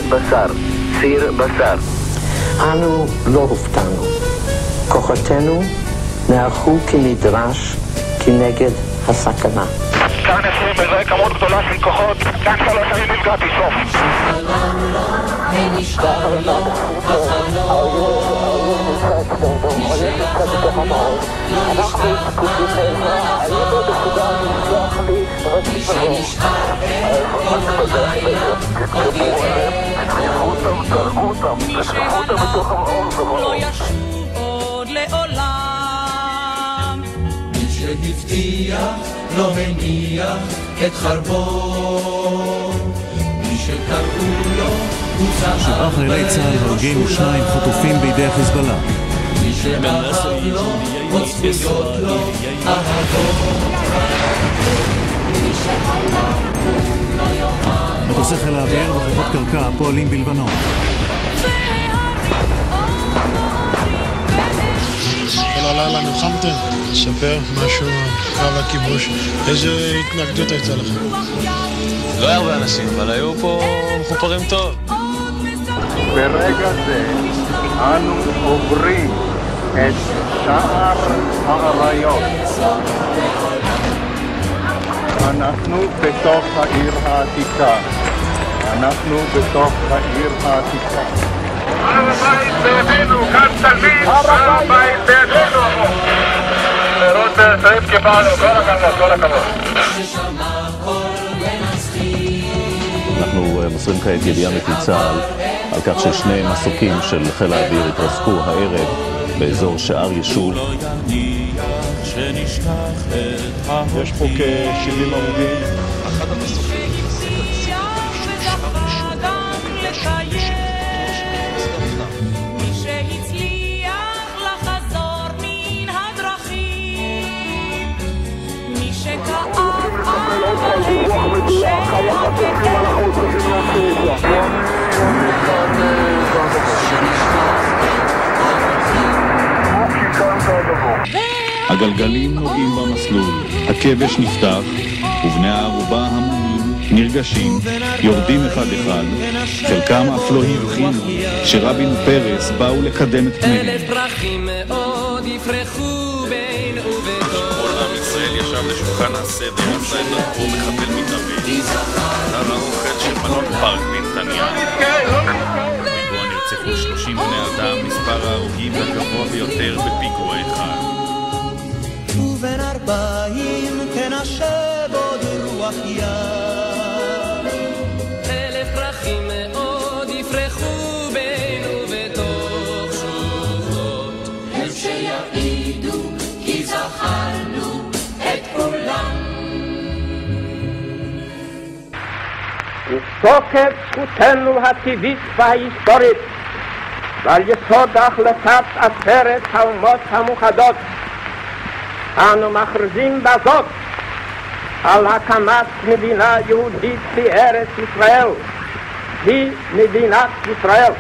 בשר, סיר בשר. אנו לא הופתענו. כוחותינו נערכו כנדרש כנגד הסכנה. כאן 20 מזהה כמות גדולה של כוחות, כאן 3 אני נפגעתי סוף. חלם לו ונשאר לו בחלום משלחם לא נשכח מי שנשאר לא ישוב עוד לעולם מי שהבטיח לא הניח את חרבו מי שקראו לו הוא צער 7 חיילי צה"ל הורגים ו2 חטופים בידי החיזבאללה. מי שאהב לו עוד זכויות לו אהבו מי שחלם לא יאמר מטוסי חיל האוויר וכוחות קרקע פועלים בלבנון. כל הלילה נלחמתם? ספר משהו על הכיבוש. איזה התנגדות הייתה לכם? לא היה הרבה אנשים, אבל היו פה מחופרים טוב. ברגע זה אנו עוברים את שער האריות. אנחנו בתוך העיר העתיקה. הר הבית בידינו, כאן תלמיד, הר הבית בידינו. לראות צריך כפענו, כל הכבוד. אנחנו מוסרים כעת ידיעה מפי צה"ל על כך ששני מסוקים של חיל האוויר התרסקו הערב באזור שער ישול. יש פה כ-70 הרוגים. אחד המסוקים הגלגלים נוגעים במסלול, הכבש נפתח, ובני הערובה המונים נרגשים, יורדים אחד אחד, חלקם אף לא הבחינו שרבין ופרס באו לקדם את פניהם. 1000 פרחים מאוד יפרחו בין ובתוך כל עם ישראל ישב לשולחן הסדר, עשה את דרכו מחבל מתאבד. שר האוכל של מלון פארק בנתניה. בפיגוע נרצחו 30 בני אדם, מספר ההרוגים הגבוה ביותר בפיגוע אחד. ובין 40 תנשב עוד רוח ים 1000 פרחים מאוד יפרחו בין ובתוך שוחות הם שיעידו כי זכרנו את כולם מתוקף זכותנו הטבעית וההיסטורית ועל יסוד החלטת עצרת האומות המאוחדות אנו מכריזים בזאת על הקמת מדינה יהודית בארץ ישראל, היא מדינת ישראל.